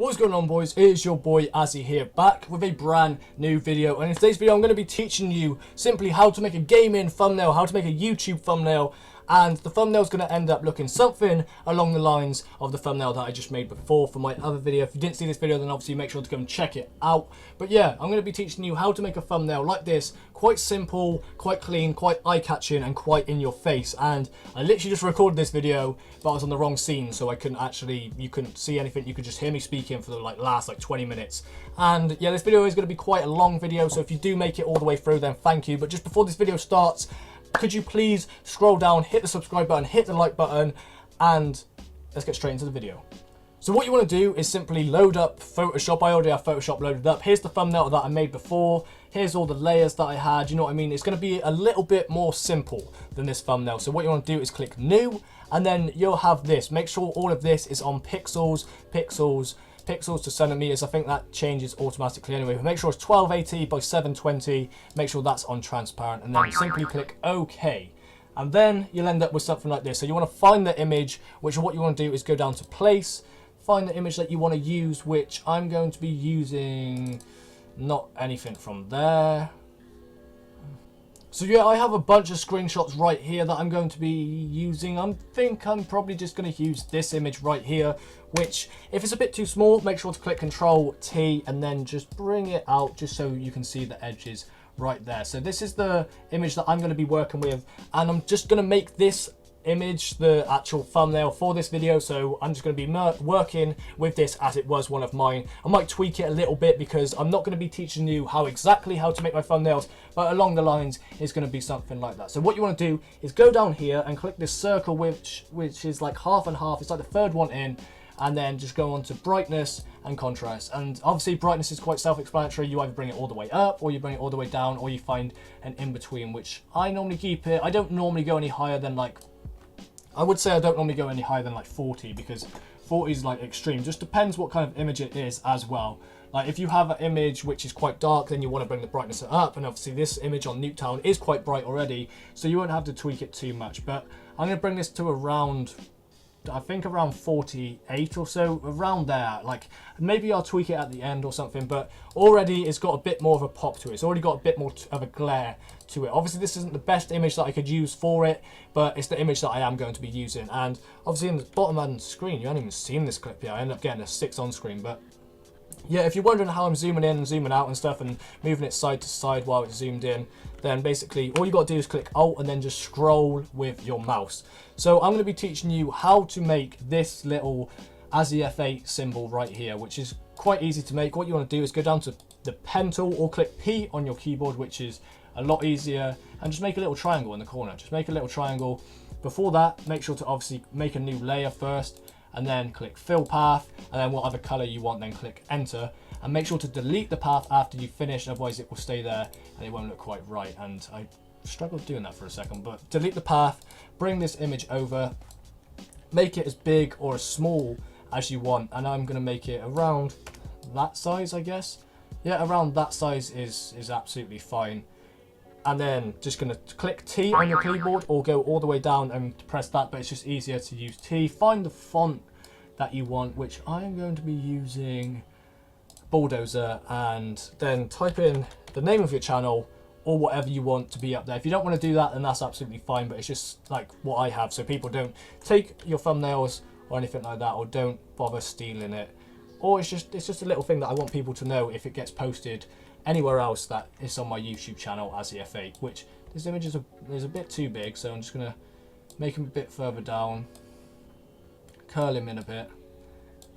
What's going on, boys? It is your boy Azzy here, back with a brand new video. And in today's video I'm going to be teaching you simply how to make a gaming thumbnail, how to make a YouTube thumbnail. And the thumbnail is going to end up looking something along the lines of the thumbnail that I just made before for my other video. If you didn't see this video, then obviously make sure to go and check it out. But yeah, I'm going to be teaching you how to make a thumbnail like this. Quite simple, quite clean, quite eye-catching, and quite in your face. And I literally just recorded this video, but I was on the wrong scene, so I couldn't actually, you couldn't see anything. You could just hear me speaking for the last 20 minutes. And yeah, this video is going to be quite a long video, so if you do make it all the way through, then thank you. But just before this video starts, could you please scroll down, hit the subscribe button, hit the like button, and let's get straight into the video. So what you want to do is simply load up Photoshop. I already have Photoshop loaded up. Here's the thumbnail that I made before. Here's all the layers that I had. You know what I mean? It's going to be a little bit more simple than this thumbnail. So what you want to do is click New, and then you'll have this. Make sure all of this is on pixels to centimeters. I think that changes automatically anyway. But make sure it's 1280 by 720. Make sure that's on transparent, and then simply click OK. And then you'll end up with something like this. So you want to find the image, which what you want to do is go down to Place, find the image that you want to use, which I'm going to be using not anything from there. So yeah, I have a bunch of screenshots right here that I'm going to be using. I think I'm probably just going to use this image right here, which if it's a bit too small, make sure to click Control T and then just bring it out just so you can see the edges right there. So this is the image that I'm going to be working with, and I'm just going to make this image the actual thumbnail for this video. So I'm just going to be working with this as it was one of mine. I might tweak it a little bit because I'm not going to be teaching you exactly how to make my thumbnails, but along the lines it's going to be something like that. So what you want to do is go down here and click this circle which is like half and half. It's like the third one in, and then just go on to brightness and contrast. And obviously brightness is quite self-explanatory. You either bring it all the way up or you bring it all the way down, or you find an in-between, which I normally keep it. I don't normally go any higher than I would say I don't normally go any higher than 40, because 40 is extreme. Just depends what kind of image it is as well. Like if you have an image which is quite dark, then you want to bring the brightness up, and obviously this image on Nuketown is quite bright already, so you won't have to tweak it too much. But I'm going to bring this to around, I think around 48 or so, around there. Maybe I'll tweak it at the end or something, but already it's got a bit more of a pop to it. It's already got a bit more of a glare to it. Obviously this isn't the best image that I could use for it, but it's the image that I am going to be using. And obviously in the bottom end screen, you haven't even seen this clip yet. I ended up getting a 6 on screen, but yeah, if you're wondering how I'm zooming in and zooming out and stuff and moving it side to side while it's zoomed in, then basically all you got to do is click Alt and then just scroll with your mouse. So I'm going to be teaching you how to make this little Azzy F8 symbol right here, which is quite easy to make. What you want to do is go down to the pen tool or click P on your keyboard, which is a lot easier, and just make a little triangle in the corner. Just make a little triangle. Before that, make sure to obviously make a new layer first, and then click Fill Path, and then whatever color you want, then click Enter, and make sure to delete the path after you finish, otherwise it will stay there and it won't look quite right. And I struggled doing that for a second, but delete the path, bring this image over, make it as big or as small as you want, and I'm going to make it around that size, I guess. Yeah, around that size is absolutely fine. And then just going to click T on your keyboard or go all the way down and press that, but it's just easier to use T. Find the font that you want, which I'm going to be using Bulldozer, and then type in the name of your channel or whatever you want to be up there. If you don't want to do that, then that's absolutely fine, but it's just what I have, so people don't take your thumbnails or anything like that, or don't bother stealing it. Or it's just a little thing that I want people to know if it gets posted anywhere else that is on my YouTube channel as F8, which this image is a bit too big, so I'm just going to make him a bit further down, curl him in a bit.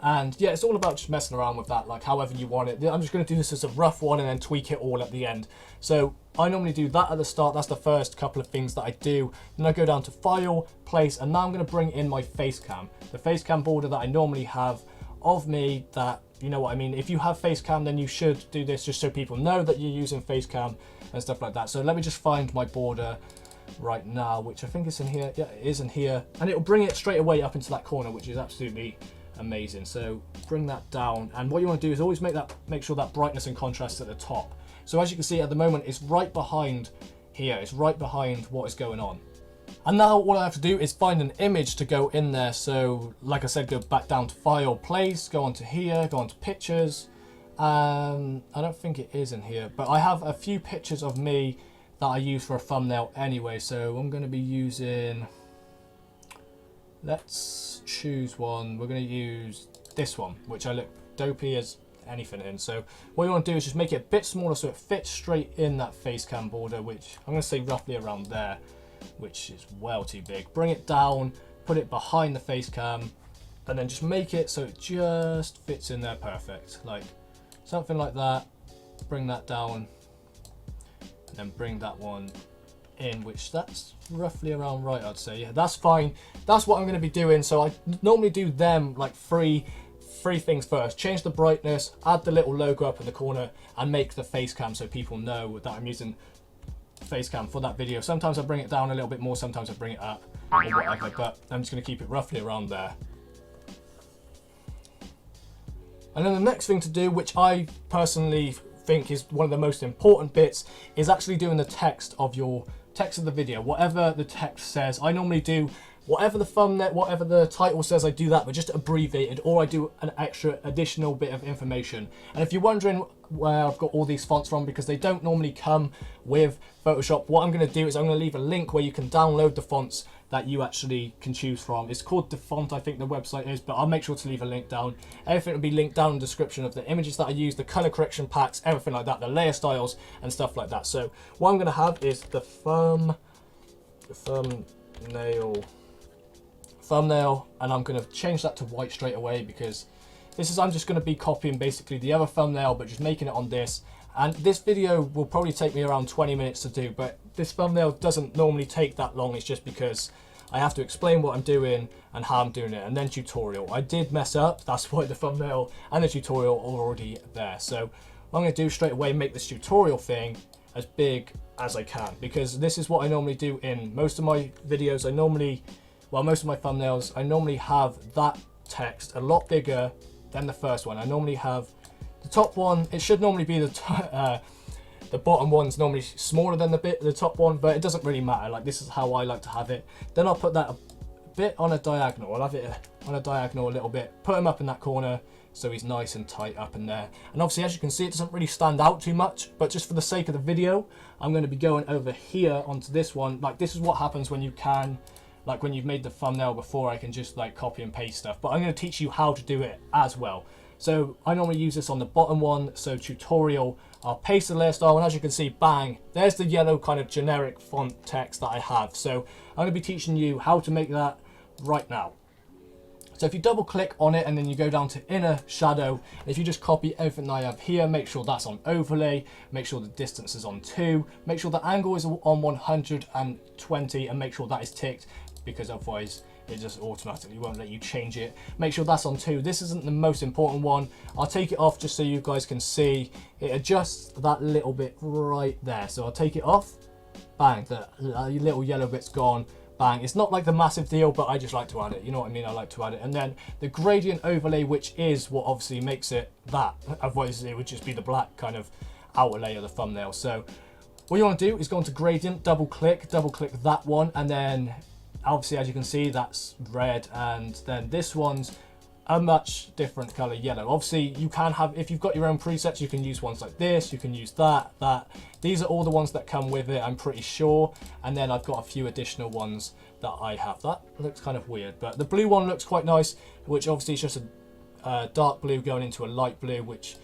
And yeah, it's all about just messing around with that, however you want it. I'm just going to do this as a rough one and then tweak it all at the end. So I normally do that at the start. That's the first couple of things that I do. Then I go down to File, Place, and now I'm going to bring in my face cam. The face cam border that I normally have of me, that, you know what I mean, if you have face cam, then you should do this just so people know that you're using face cam and stuff like that. So let me just find my border right now, which I think is in here. Yeah, it is in here, and it'll bring it straight away up into that corner, which is absolutely amazing. So bring that down, and what you want to do is always make sure that brightness and contrast at the top. So as you can see at the moment, it's right behind here, it's right behind what is going on. And now all I have to do is find an image to go in there. So like I said, go back down to File, Place, go onto here, go onto Pictures. I don't think it is in here, but I have a few pictures of me that I use for a thumbnail anyway. So I'm going to be using, let's choose one. We're going to use this one, which I look dopey as anything in. So what you want to do is just make it a bit smaller so it fits straight in that face cam border, which I'm going to say roughly around there, which is well too big. Bring it down, put it behind the face cam, and then just make it so it just fits in there perfect, like something like that. Bring that down and then bring that one in, which that's roughly around right, I'd say. Yeah, that's fine. That's what I'm going to be doing. So I normally do them like three things first. Change the brightness, add the little logo up in the corner, and make the face cam so people know that I'm using face cam for that video. Sometimes I bring it down a little bit more, sometimes I bring it up or whatever, but I'm just going to keep it roughly around there. And then the next thing to do, which I personally think is one of the most important bits, is actually doing the text of the video. Whatever the text says, I normally do whatever the thumbnail, whatever the title says, I do that, but just abbreviated, or I do an extra additional bit of information. And if you're wondering where I've got all these fonts from, because they don't normally come with Photoshop, what I'm going to do is I'm going to leave a link where you can download the fonts that you actually can choose from. It's called The Font, I think the website is, but I'll make sure to leave a link down. Everything will be linked down in the description of the images that I use, the color correction packs, everything like that, the layer styles and stuff like that. So what I'm going to have is the thumbnail, and I'm going to change that to white straight away, because this is, I'm just going to be copying basically the other thumbnail but just making it on this. And this video will probably take me around 20 minutes to do, but this thumbnail doesn't normally take that long. It's just because I have to explain what I'm doing and how I'm doing it, and then tutorial. I did mess up, that's why the thumbnail and the tutorial are already there. So what I'm going to do straight away, make this tutorial thing as big as I can, because this is what I normally do in most of my videos. Most of my thumbnails, I normally have that text a lot bigger than the first one. I normally have the top one, it should normally be the bottom one's normally smaller than the top one, but it doesn't really matter. Like, this is how I like to have it. Then I'll put that a bit on a diagonal. I'll have it on a diagonal a little bit, put him up in that corner so he's nice and tight up in there. And obviously, as you can see, it doesn't really stand out too much, but just for the sake of the video, I'm going to be going over here onto this one. Like, this is what happens when you can, like when you've made the thumbnail before, I can just like copy and paste stuff, but I'm going to teach you how to do it as well. So I normally use this on the bottom one, so tutorial, I'll paste the layer style, and as you can see, bang, there's the yellow kind of generic font text that I have. So I'm going to be teaching you how to make that right now. So if you double click on it and then you go down to inner shadow, if you just copy everything I have here, make sure that's on overlay, make sure the distance is on 2, make sure the angle is on 120, and make sure that is ticked, because otherwise it just automatically won't let you change it. Make sure that's on 2. This isn't the most important one. I'll take it off just so you guys can see. It adjusts that little bit right there. So I'll take it off. Bang, the little yellow bit's gone. Bang. It's not like the massive deal, but I just like to add it. You know what I mean? I like to add it. And then the gradient overlay, which is what obviously makes it that. Otherwise it would just be the black kind of outer layer of the thumbnail. So what you want to do is go into gradient, double click that one, and then obviously, as you can see, that's red, and then this one's a much different color, yellow. Obviously, you can have, if you've got your own presets, you can use ones like this, you can use that. These are all the ones that come with it, I'm pretty sure. And then I've got a few additional ones that I have. That looks kind of weird, but the blue one looks quite nice, which obviously is just a dark blue going into a light blue, which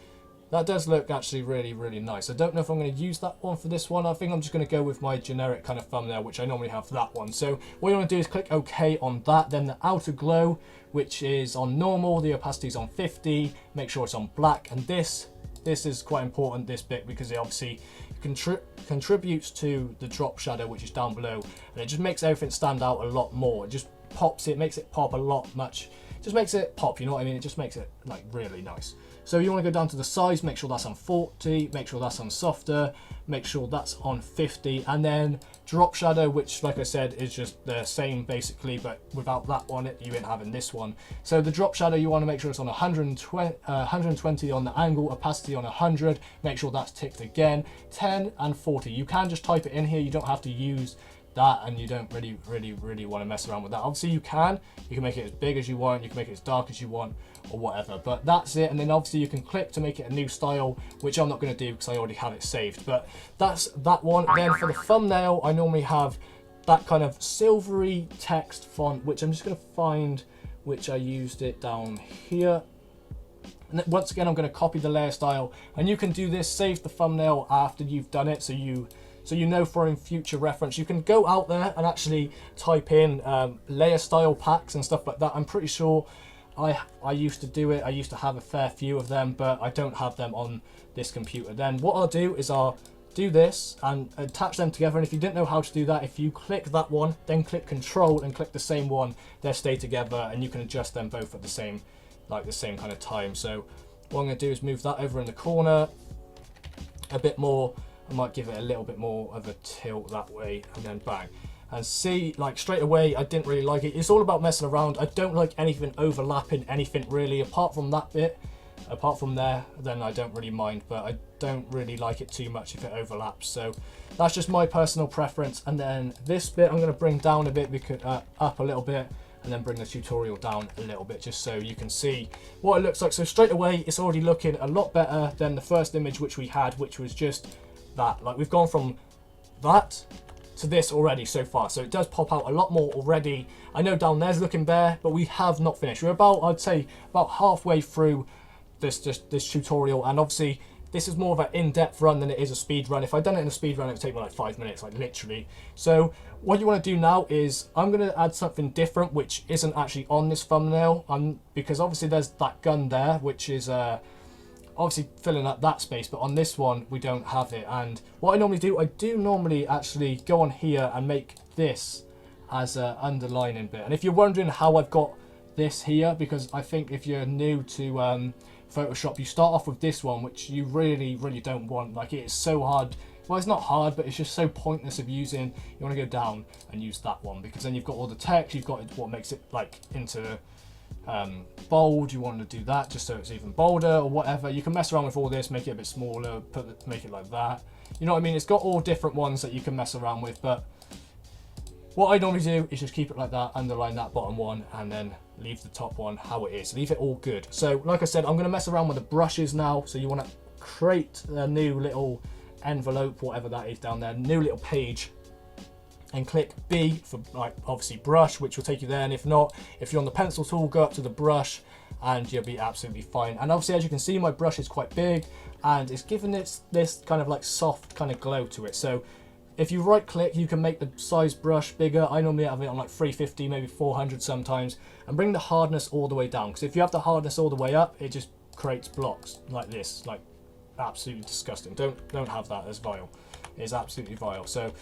that does look actually really, really nice. I don't know if I'm going to use that one for this one. I think I'm just going to go with my generic kind of thumbnail, which I normally have that one. So what you want to do is click OK on that. Then the outer glow, which is on normal, the opacity is on 50. Make sure it's on black. And this is quite important, this bit, because it obviously contributes to the drop shadow, which is down below. And it just makes everything stand out a lot more. It just pops it, makes it pop a lot much. Just makes it pop, you know what I mean? It just makes it like really nice. So you want to go down to the size, make sure that's on 40, make sure that's on softer, make sure that's on 50, and then drop shadow, which like I said is just the same basically, but without that one you ain't having this one. So the drop shadow, you want to make sure it's on 120 on the angle, opacity on 100, make sure that's ticked again, 10 and 40. You can just type it in here, you don't have to use that, and you don't really want to mess around with that. Obviously you can make it as big as you want, you can make it as dark as you want, or whatever, but that's it. And then obviously you can click to make it a new style, which I'm not going to do because I already have it saved, but that's that one. Then for the thumbnail, I normally have that kind of silvery text font, which I'm just going to find, which I used it down here. And once again, I'm going to copy the layer style, and you can do this, save the thumbnail after you've done it, so you know for in future reference. You can go out there and actually type in layer style packs and stuff like that. I'm pretty sure I used to do it. I used to have a fair few of them, but I don't have them on this computer. Then what I'll do is I'll do this and attach them together, and if you didn't know how to do that, if you click that one, then click Control and click the same one, they'll stay together, and you can adjust them both at the same kind of time. So what I'm going to do is move that over in the corner a bit more. I might give it a little bit more of a tilt that way, and then bang. And see, like straight away, I didn't really like it. It's all about messing around. I don't like anything overlapping, anything really, apart from that bit. Apart from there, then I don't really mind, but I don't really like it too much if it overlaps. So that's just my personal preference. And then this bit I'm going to bring down a bit, because up a little bit, and then bring the tutorial down a little bit, just so you can see what it looks like. So straight away, it's already looking a lot better than the first image which we had, which was just that. Like, we've gone from that to this already so far, so it does pop out a lot more already. I know down there's looking bare, but we have not finished. We're about, I'd say, about halfway through this tutorial, and obviously this is more of an in-depth run than it is a speed run. If I'd done it in a speed run, it would take me like 5 minutes, like literally. So what you want to do now is I'm going to add something different, which isn't actually on this thumbnail, because obviously there's that gun there, which is obviously filling up that space, but on this one we don't have it. And what I normally do, I do normally actually go on here and make this as an underlining bit. And if you're wondering how I've got this here, because I think if you're new to Photoshop, you start off with this one, which you really don't want. Like, it is so hard. Well, it's not hard, but it's just so pointless of using. You want to go down and use that one, because then you've got all the text, you've got what makes it like into bold. You want to do that just so it's even bolder or whatever. You can mess around with all this, make it a bit smaller, make it like that. You know what I mean? It's got all different ones that you can mess around with, but what I normally do is just keep it like that, underline that bottom one, and then leave the top one how it is. Leave it all good. So like I said, I'm going to mess around with the brushes now. So you want to create a new little envelope, whatever that is down there, new little page, and click B for, like, obviously brush, which will take you there. And if not, if you're on the pencil tool, go up to the brush and you'll be absolutely fine. And obviously, as you can see, my brush is quite big and it's giving it this kind of like soft kind of glow to it. So if you right click, you can make the size brush bigger. I normally have it on like 350, maybe 400 sometimes, and bring the hardness all the way down. Because if you have the hardness all the way up, it just creates blocks like this, like absolutely disgusting. Don't have that. As vile. It is absolutely vile. So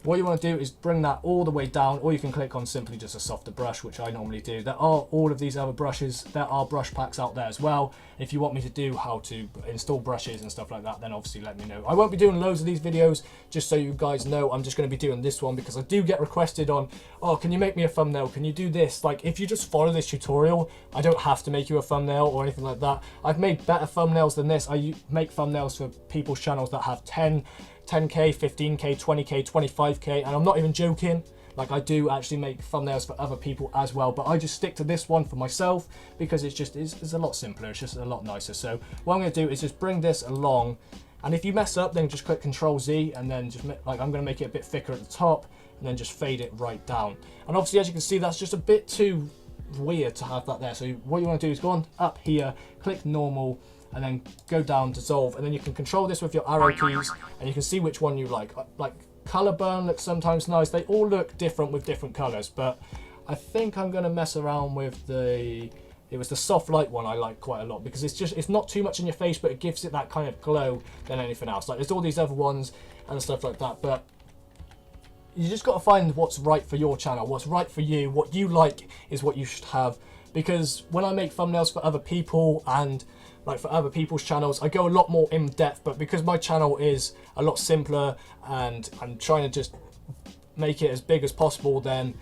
what you want to do is bring that all the way down, or you can click on simply just a softer brush, which I normally do. There are all of these other brushes. There are brush packs out there as well. If you want me to do how to install brushes and stuff like that, then obviously let me know. I won't be doing loads of these videos, just so you guys know. I'm just going to be doing this one because I do get requested on, oh, can you make me a thumbnail? Can you do this? Like, if you just follow this tutorial, I don't have to make you a thumbnail or anything like that. I've made better thumbnails than this. I make thumbnails for people's channels that have 10K, 15K, 20K, 25K, and I'm not even joking. Like, I do actually make thumbnails for other people as well, but I just stick to this one for myself because it's a lot simpler. It's just a lot nicer. So what I'm going to do is just bring this along, and if you mess up, then just click Control Z, and then just like, I'm going to make it a bit thicker at the top, and then just fade it right down. And obviously, as you can see, that's just a bit too weird to have that there. So what you want to do is go on up here, click normal, and then go down, dissolve, and then you can control this with your arrow keys, and you can see which one you like. Like, color burn looks sometimes nice. They all look different with different colors, but I think I'm going to mess around with it was the soft light one I like quite a lot, because it's not too much in your face, but it gives it that kind of glow than anything else. Like, there's all these other ones and stuff like that, but you just got to find what's right for your channel, what's right for you. What you like is what you should have, because when I make thumbnails for other people and like for other people's channels, I go a lot more in depth, but because my channel is a lot simpler and I'm trying to just make it as big as possible, then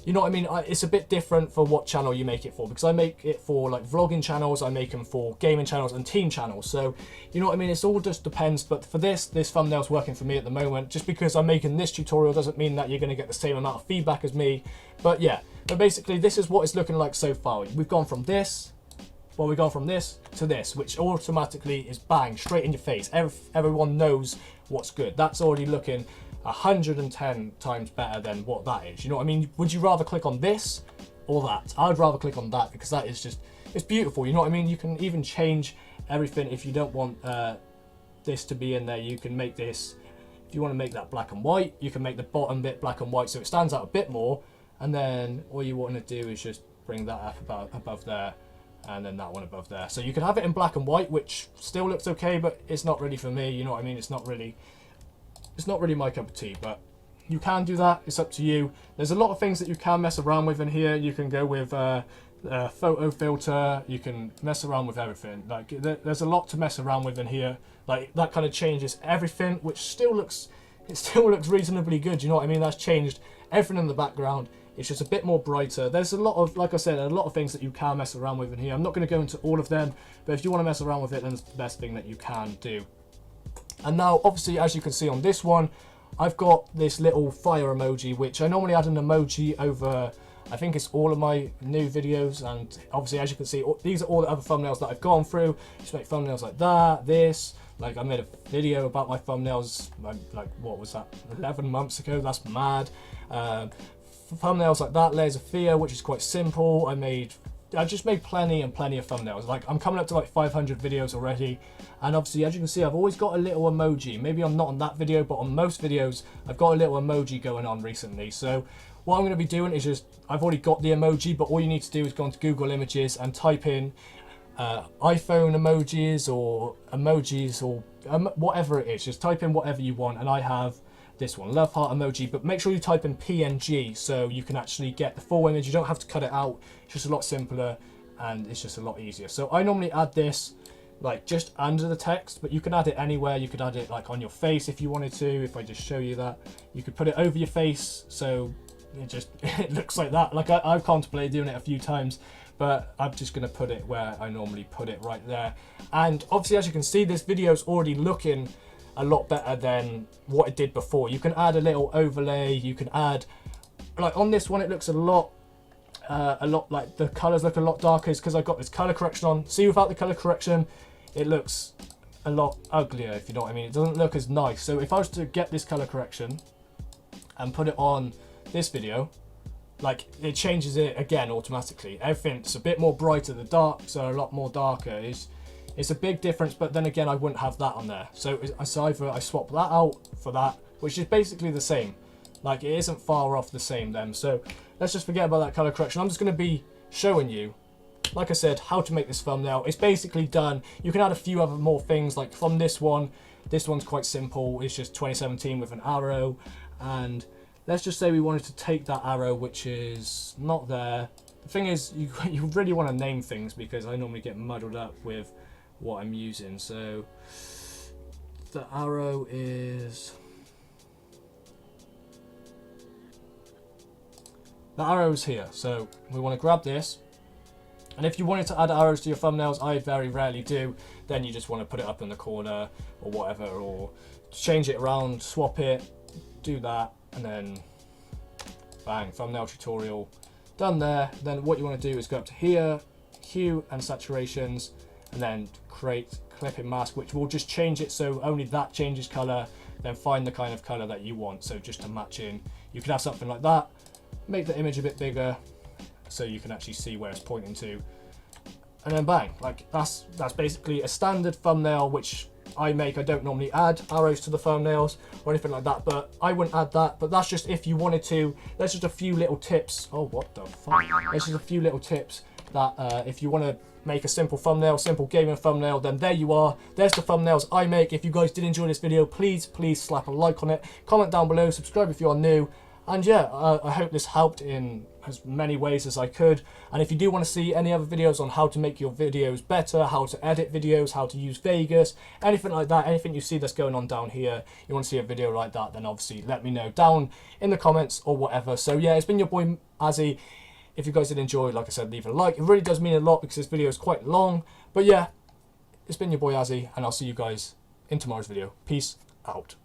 you know what I mean? It's a bit different for what channel you make it for, because I make it for like vlogging channels, I make them for gaming channels and team channels. So, you know what I mean? It's all just depends. But for this thumbnail's working for me at the moment. Just because I'm making this tutorial doesn't mean that you're going to get the same amount of feedback as me. But yeah, but basically this is what it's looking like so far. We've gone from this, well, we've gone from this to this, which automatically is bang, straight in your face. Everyone knows what's good. That's already looking 110 times better than what that is. You know what I mean? Would you rather click on this or that? I'd rather click on that, because that is just, it's beautiful. You know what I mean? You can even change everything. If you don't want this to be in there, you can make this, if you want to make that black and white, you can make the bottom bit black and white so it stands out a bit more. And then all you want to do is just bring that up above there, and then that one above there. So you can have it in black and white, which still looks okay, but it's not really for me. You know what I mean? It's not really my cup of tea, but you can do that. It's up to you. There's a lot of things that you can mess around with in here. You can go with a photo filter. You can mess around with everything. Like there's a lot to mess around with in here. Like that kind of changes everything, which still looks reasonably good. You know what I mean? That's changed everything in the background. It's just a bit more brighter. There's a lot of, like I said, a lot of things that you can mess around with in here. I'm not going to go into all of them, but if you want to mess around with it, then it's the best thing that you can do. And now, obviously, as you can see on this one, I've got this little fire emoji, which I normally add an emoji over, I think it's all of my new videos. And obviously, as you can see, these are all the other thumbnails that I've gone through. Just make thumbnails like that, this. Like, I made a video about my thumbnails, like what was that, 11 months ago? That's mad. Thumbnails like that, Layers of Fear, which is quite simple. I just made plenty of thumbnails. Like, I'm coming up to like 500 videos already, and obviously, as you can see, I've always got a little emoji. Maybe I'm not on that video, but on most videos I've got a little emoji going on recently. So what I'm going to be doing is just, I've already got the emoji, but all you need to do is go onto Google Images and type in iPhone emojis or whatever it is. Just type in whatever you want, and I have this one, love heart emoji, but make sure you type in PNG so you can actually get the full image. You don't have to cut it out. It's just a lot simpler and it's just a lot easier. So I normally add this like just under the text, but you can add it anywhere. You could add it like on your face if you wanted to. If I just show you that, you could put it over your face so it looks like that. Like I've contemplated doing it a few times, but I'm just going to put it where I normally put it, right there. And obviously, as you can see, this video is already looking a lot better than what it did before. You can add a little overlay. You can add, like on this one, it looks a lot like the colors look a lot darker. It's because I've got this color correction on. See, without the color correction, it looks a lot uglier, if you know what I mean. It doesn't look as nice. So if I was to get this color correction and put it on this video, like it changes it again automatically. Everything's a bit more brighter. The darks are a lot more darker. It's a big difference, but then again, I wouldn't have that on there. So either I swap that out for that, which is basically the same. Like, it isn't far off the same then. So let's just forget about that color correction. I'm just going to be showing you, like I said, how to make this thumbnail. It's basically done. You can add a few other more things, like from this one. This one's quite simple. It's just 2017 with an arrow. And let's just say we wanted to take that arrow, which is not there. The thing is, you really want to name things, because I normally get muddled up with what I'm using. So the arrow is, the arrow's here. So we want to grab this, and if you wanted to add arrows to your thumbnails, I very rarely do, then you just want to put it up in the corner or whatever, or change it around, swap it, do that, and then bang, thumbnail tutorial done there. Then what you want to do is go up to here, hue and saturations, and then create clipping mask, which will just change it so only that changes color. Then find the kind of color that you want, so just to match in. You could have something like that, make the image a bit bigger so you can actually see where it's pointing to, and then bang, like that's basically a standard thumbnail which I make. I don't normally add arrows to the thumbnails or anything like that, but I wouldn't add that, but that's just if you wanted to. There's just a few little tips. Oh, what the fuck? There's just a few little tips that if you want to make a simple thumbnail, simple gaming thumbnail, then there you are. There's the thumbnails I make. If you guys did enjoy this video, please slap a like on it, comment down below, subscribe if you are new, and yeah, I hope this helped in as many ways as I could. And if you do want to see any other videos on how to make your videos better, how to edit videos, how to use Vegas, anything like that, anything you see that's going on down here, you want to see a video like that, then obviously let me know down in the comments or whatever. So yeah, it's been your boy Azzy. If you guys did enjoy, like I said, leave a like. It really does mean a lot because this video is quite long. But yeah, it's been your boy Azzy, and I'll see you guys in tomorrow's video. Peace out.